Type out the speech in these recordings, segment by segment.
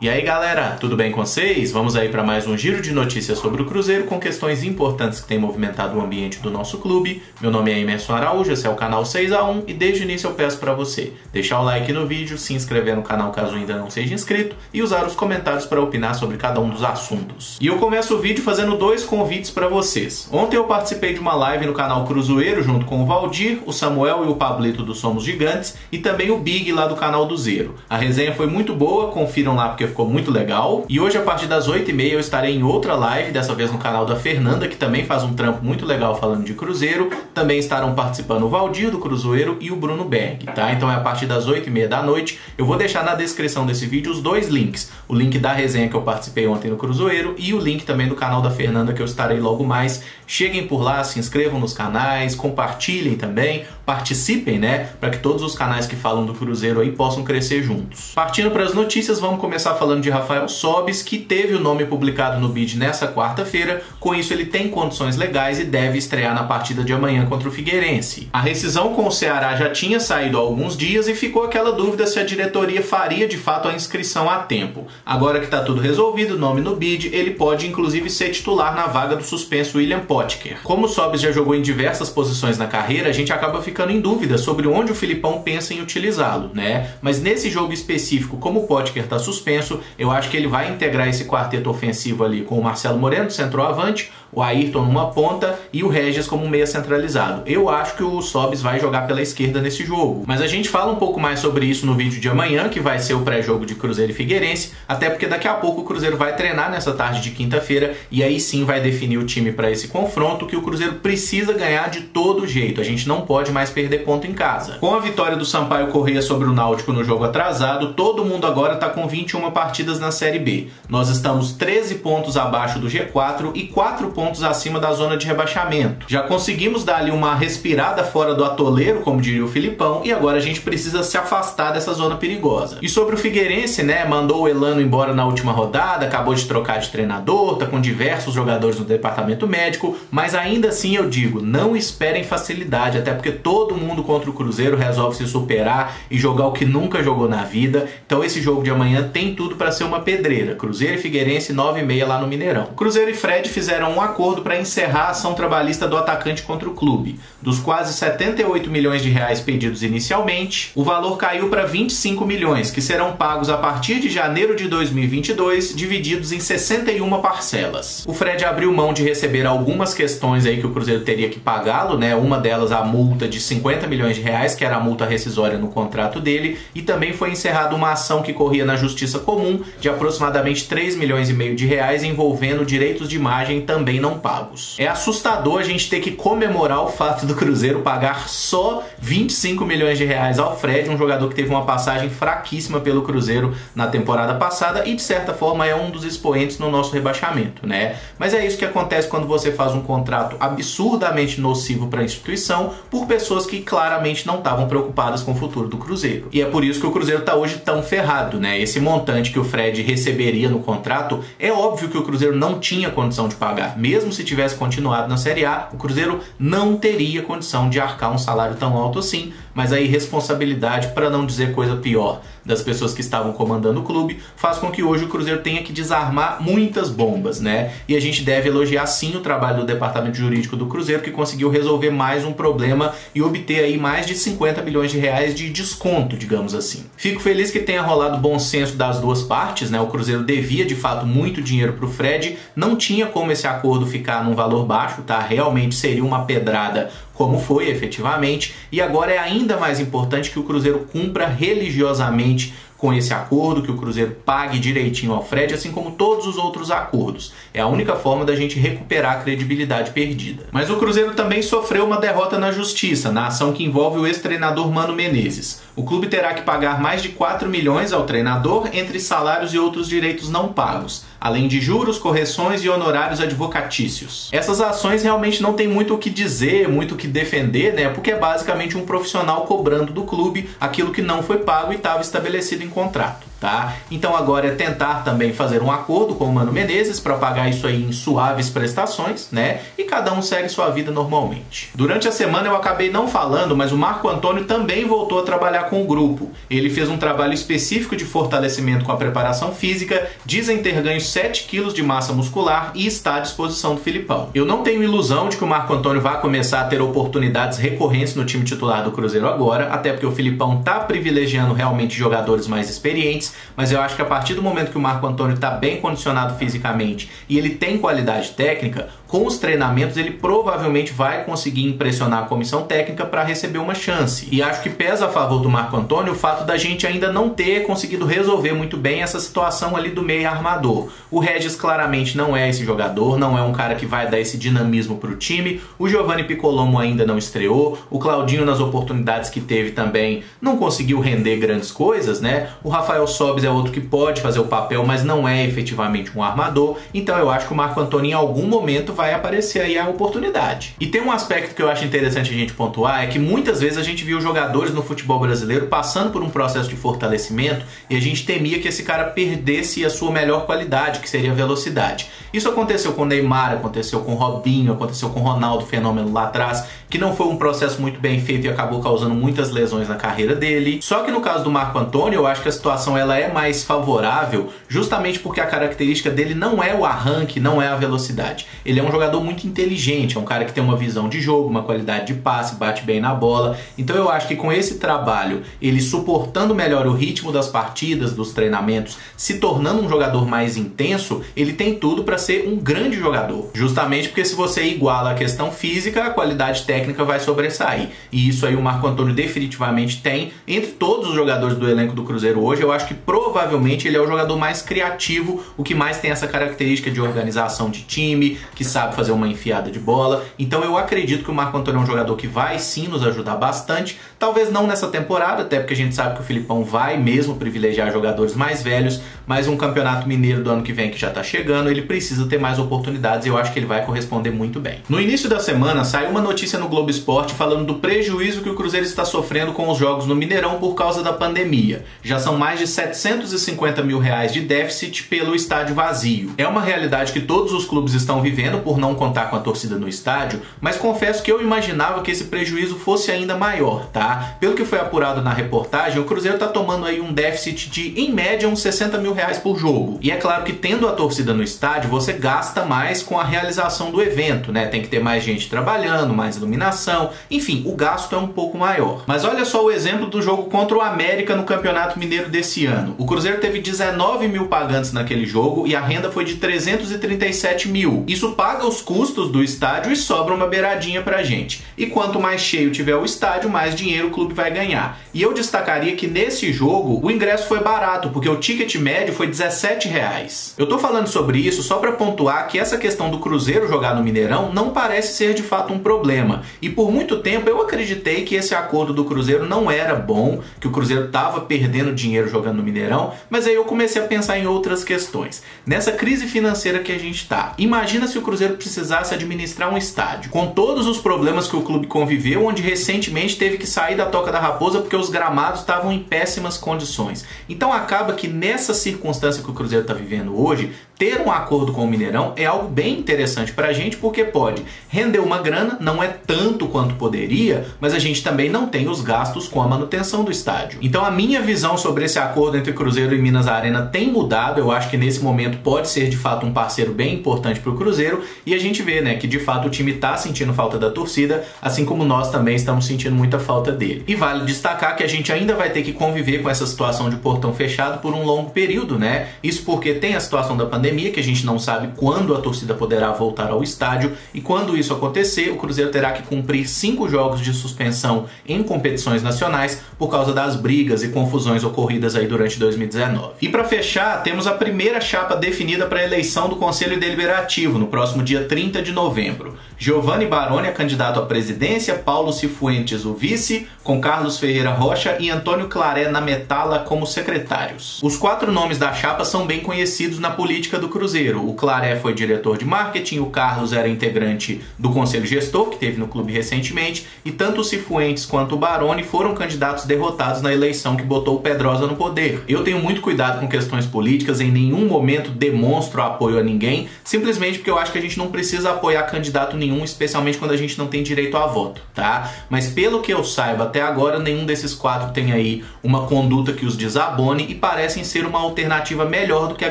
E aí galera, tudo bem com vocês? Vamos aí para mais um giro de notícias sobre o Cruzeiro com questões importantes que têm movimentado o ambiente do nosso clube. Meu nome é Emerson Araújo, esse é o canal 6x1 e desde o início eu peço para você deixar o like no vídeo, se inscrever no canal caso ainda não seja inscrito e usar os comentários para opinar sobre cada um dos assuntos. E eu começo o vídeo fazendo dois convites para vocês. Ontem eu participei de uma live no canal Cruzeiro junto com o Valdir, o Samuel e o Pablito do Somos Gigantes e também o Big lá do canal do Zero. A resenha foi muito boa, confiram lá porque ficou muito legal. E hoje a partir das 8h30 eu estarei em outra live, dessa vez no canal da Fernanda, que também faz um trampo muito legal falando de Cruzeiro. Também estarão participando o Valdir do Cruzeiro e o Bruno Berg, tá? Então é a partir das 8h30 da noite. Eu vou deixar na descrição desse vídeo os dois links. O link da resenha que eu participei ontem no Cruzeiro e o link também do canal da Fernanda que eu estarei logo mais. Cheguem por lá, se inscrevam nos canais, compartilhem também, participem, né? Para que todos os canais que falam do Cruzeiro aí possam crescer juntos. Partindo para as notícias, vamos começar falando de Rafael Sobis, que teve o nome publicado no BID nessa quarta-feira. Com isso ele tem condições legais e deve estrear na partida de amanhã contra o Figueirense. A rescisão com o Ceará já tinha saído há alguns dias e ficou aquela dúvida se a diretoria faria de fato a inscrição a tempo. Agora que está tudo resolvido, o nome no BID, ele pode inclusive ser titular na vaga do suspenso William Potker. Como o Sobis já jogou em diversas posições na carreira, a gente acaba ficando em dúvida sobre onde o Filipão pensa em utilizá-lo, né? Mas nesse jogo específico, como o Potker está suspenso, eu acho que ele vai integrar esse quarteto ofensivo ali com o Marcelo Moreno, centroavante, o Ayrton numa ponta e o Regis como meia centralizado. Eu acho que o Sobis vai jogar pela esquerda nesse jogo. Mas a gente fala um pouco mais sobre isso no vídeo de amanhã, que vai ser o pré-jogo de Cruzeiro e Figueirense, até porque daqui a pouco o Cruzeiro vai treinar nessa tarde de quinta-feira e aí sim vai definir o time para esse confronto que o Cruzeiro precisa ganhar de todo jeito. A gente não pode mais perder ponto em casa. Com a vitória do Sampaio Corrêa sobre o Náutico no jogo atrasado, todo mundo agora está com 21 partidas na Série B. Nós estamos 13 pontos abaixo do G4 e 4 pontos acima da zona de rebaixamento. Já conseguimos dar ali uma respirada fora do atoleiro, como diria o Filipão, e agora a gente precisa se afastar dessa zona perigosa. E sobre o Figueirense, né, mandou o Elano embora na última rodada, acabou de trocar de treinador, tá com diversos jogadores no departamento médico, mas ainda assim eu digo, não esperem facilidade, até porque todo mundo contra o Cruzeiro resolve se superar e jogar o que nunca jogou na vida. Então esse jogo de amanhã tem tudo para ser uma pedreira. Cruzeiro e Figueirense 9h30 lá no Mineirão. Cruzeiro e Fred fizeram um acordo para encerrar a ação trabalhista do atacante contra o clube. Dos quase 78 milhões de reais pedidos inicialmente, o valor caiu para 25 milhões, que serão pagos a partir de janeiro de 2022, divididos em 61 parcelas. O Fred abriu mão de receber algumas questões aí que o Cruzeiro teria que pagá-lo, né? Uma delas a multa de 50 milhões de reais, que era a multa rescisória no contrato dele, e também foi encerrada uma ação que corria na Justiça Comum de aproximadamente 3 milhões e meio de reais envolvendo direitos de imagem também não pagos. É assustador a gente ter que comemorar o fato do Cruzeiro pagar só 25 milhões de reais ao Fred, um jogador que teve uma passagem fraquíssima pelo Cruzeiro na temporada passada e de certa forma é um dos expoentes no nosso rebaixamento, né? Mas é isso que acontece quando você faz um contrato absurdamente nocivo para a instituição por pessoas que claramente não estavam preocupadas com o futuro do Cruzeiro. E é por isso que o Cruzeiro está hoje tão ferrado, né? Esse montante que o Fred receberia no contrato, é óbvio que o Cruzeiro não tinha condição de pagar. Mesmo se tivesse continuado na Série A, o Cruzeiro não teria condição de arcar um salário tão alto assim, mas a irresponsabilidade, para não dizer coisa pior, das pessoas que estavam comandando o clube, faz com que hoje o Cruzeiro tenha que desarmar muitas bombas, né? E a gente deve elogiar sim o trabalho do departamento jurídico do Cruzeiro, que conseguiu resolver mais um problema e obter aí mais de 50 milhões de reais de desconto, digamos assim. Fico feliz que tenha rolado bom senso das duas partes, né? O Cruzeiro devia de fato muito dinheiro para o Fred, não tinha como esse acordo ficar num valor baixo, tá? Realmente seria uma pedrada como foi efetivamente, e agora é ainda mais importante que o Cruzeiro cumpra religiosamente com esse acordo, que o Cruzeiro pague direitinho ao Fred, assim como todos os outros acordos. É a única forma da gente recuperar a credibilidade perdida. Mas o Cruzeiro também sofreu uma derrota na justiça, na ação que envolve o ex-treinador Mano Menezes. O clube terá que pagar mais de 4 milhões ao treinador entre salários e outros direitos não pagos, além de juros, correções e honorários advocatícios. Essas ações realmente não tem muito o que dizer, muito o que defender, né? Porque é basicamente um profissional cobrando do clube aquilo que não foi pago e estava estabelecido em contrato. tá? Então agora é tentar também fazer um acordo com o Mano Menezes para pagar isso aí em suaves prestações, né? E cada um segue sua vida normalmente. Durante a semana eu acabei não falando, mas o Marco Antônio também voltou a trabalhar com o grupo. Ele fez um trabalho específico de fortalecimento com a preparação física, dizem ter ganho 7 quilos de massa muscular e está à disposição do Filipão. Eu não tenho ilusão de que o Marco Antônio vá começar a ter oportunidades recorrentes no time titular do Cruzeiro agora, até porque o Filipão está privilegiando realmente jogadores mais experientes, mas eu acho que a partir do momento que o Marco Antônio está bem condicionado fisicamente e ele tem qualidade técnica, com os treinamentos ele provavelmente vai conseguir impressionar a comissão técnica para receber uma chance. E acho que pesa a favor do Marco Antônio o fato da gente ainda não ter conseguido resolver muito bem essa situação ali do meio armador. O Regis claramente não é esse jogador, não é um cara que vai dar esse dinamismo para o time. O Giovanni Piccolomo ainda não estreou. O Claudinho, nas oportunidades que teve também, não conseguiu render grandes coisas, né? O Rafael Sobis é outro que pode fazer o papel, mas não é efetivamente um armador. Então eu acho que o Marco Antônio em algum momento vai aparecer aí a oportunidade. E tem um aspecto que eu acho interessante a gente pontuar, é que muitas vezes a gente viu jogadores no futebol brasileiro passando por um processo de fortalecimento e a gente temia que esse cara perdesse a sua melhor qualidade, que seria a velocidade. Isso aconteceu com o Neymar, aconteceu com o Robinho, aconteceu com o Ronaldo Fenômeno lá atrás, que não foi um processo muito bem feito e acabou causando muitas lesões na carreira dele. Só que no caso do Marco Antônio, eu acho que a situação ela é mais favorável, justamente porque a característica dele não é o arranque, não é a velocidade. Ele é um jogador muito inteligente, é um cara que tem uma visão de jogo, uma qualidade de passe, bate bem na bola. Então eu acho que com esse trabalho, ele suportando melhor o ritmo das partidas, dos treinamentos, se tornando um jogador mais intenso, ele tem tudo para ser um grande jogador. Justamente porque se você iguala a questão física, a qualidade técnica vai sobressair. E isso aí o Marco Antônio definitivamente tem. Entre todos os jogadores do elenco do Cruzeiro hoje, eu acho que provavelmente ele é o jogador mais criativo, o que mais tem essa característica de organização de time, que sabe fazer uma enfiada de bola. Então eu acredito que o Marco Antônio é um jogador que vai sim nos ajudar bastante. Talvez não nessa temporada, até porque a gente sabe que o Filipão vai mesmo privilegiar jogadores mais velhos, mas um campeonato mineiro do ano que vem que já tá chegando, ele precisa ter mais oportunidades e eu acho que ele vai corresponder muito bem. No início da semana saiu uma notícia no Globo Esporte falando do prejuízo que o Cruzeiro está sofrendo com os jogos no Mineirão por causa da pandemia. Já são mais de 750 mil reais de déficit pelo estádio vazio. É uma realidade que todos os clubes estão vivendo por não contar com a torcida no estádio, mas confesso que eu imaginava que esse prejuízo fosse ainda maior, tá? Pelo que foi apurado na reportagem, o Cruzeiro tá tomando aí um déficit de, em média, uns 60 mil reais por jogo. E é claro que tendo a torcida no estádio, você gasta mais com a realização do evento, né? Tem que ter mais gente trabalhando, mais iluminação, enfim, o gasto é um pouco maior. Mas olha só o exemplo do jogo contra o América no Campeonato Mineiro desse ano. O Cruzeiro teve 19 mil pagantes naquele jogo e a renda foi de 337 mil. Isso paga os custos do estádio e sobra uma beiradinha pra gente. E quanto mais cheio tiver o estádio, mais dinheiro o clube vai ganhar. E eu destacaria que nesse jogo o ingresso foi barato, porque o ticket médio foi R$17. Eu tô falando sobre isso só para pontuar que essa questão do Cruzeiro jogar no Mineirão não parece ser de fato um problema. E por muito tempo eu acreditei que esse acordo do Cruzeiro não era bom, que o Cruzeiro estava perdendo dinheiro jogando no Mineirão, mas aí eu comecei a pensar em outras questões. Nessa crise financeira que a gente tá, imagina se o Cruzeiro precisasse administrar um estádio, com todos os problemas que o clube conviveu, onde recentemente teve que sair da Toca da Raposa porque os gramados estavam em péssimas condições. Então acaba que nessa circunstância que o Cruzeiro está vivendo hoje, ter um acordo com o Mineirão é algo bem interessante pra gente, porque pode render uma grana, não é tanto quanto poderia, mas a gente também não tem os gastos com a manutenção do estádio. Então a minha visão sobre esse acordo entre Cruzeiro e Minas Arena tem mudado. Eu acho que nesse momento pode ser de fato um parceiro bem importante pro Cruzeiro, e a gente vê, né, que de fato o time tá sentindo falta da torcida, assim como nós também estamos sentindo muita falta dele. E vale destacar que a gente ainda vai ter que conviver com essa situação de portão fechado por um longo período, né? Isso porque tem a situação da pandemia, que a gente não sabe quando a torcida poderá voltar ao estádio, e quando isso acontecer, o Cruzeiro terá que cumprir 5 jogos de suspensão em competições nacionais por causa das brigas e confusões ocorridas aí durante 2019. E para fechar, temos a primeira chapa definida para a eleição do Conselho Deliberativo no próximo dia 30 de novembro. Giovanni Baroni é candidato à presidência, Paulo Cifuentes o vice, com Carlos Ferreira Rocha e Antônio Claré na Metala como secretários. Os 4 nomes da chapa são bem conhecidos na política do Cruzeiro. O Claré foi diretor de marketing, o Carlos era integrante do Conselho Gestor, que teve no clube recentemente, e tanto o Cifuentes quanto o Baroni foram candidatos derrotados na eleição que botou o Pedrosa no poder. Eu tenho muito cuidado com questões políticas, em nenhum momento demonstro apoio a ninguém, simplesmente porque eu acho que a gente não precisa apoiar candidato nenhum, especialmente quando a gente não tem direito a voto, tá? Mas pelo que eu saiba, até agora nenhum desses 4 tem aí uma conduta que os desabone e parecem ser uma alternativa melhor do que a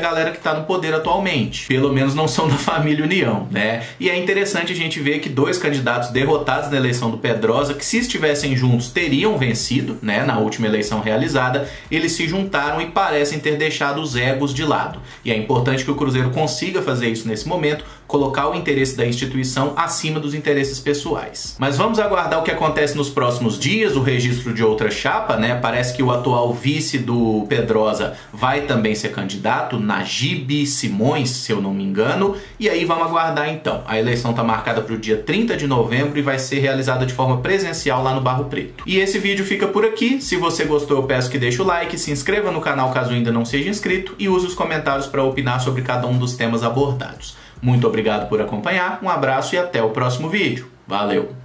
galera que tá no poder atualmente. Pelo menos não são da família União, né? E é interessante a gente ver que 2 candidatos derrotados na eleição do Pedrosa, que se estivessem juntos teriam vencido, né, na última eleição realizada, eles se juntaram e parecem ter deixado os egos de lado. E é importante que o Cruzeiro consiga fazer isso nesse momento, colocar o interesse da instituição acima dos interesses pessoais. Mas vamos aguardar o que acontece nos próximos dias, o registro de outra chapa, né? Parece que o atual vice do Pedrosa vai também ser candidato, Najib Simões, se eu não me engano, e aí vamos aguardar então. A eleição está marcada para o dia 30 de novembro e vai ser realizada de forma presencial lá no Barro Preto. E esse vídeo fica por aqui. Se você gostou, eu peço que deixe o like, se inscreva no canal caso ainda não seja inscrito e use os comentários para opinar sobre cada um dos temas abordados. Muito obrigado por acompanhar, um abraço e até o próximo vídeo. Valeu!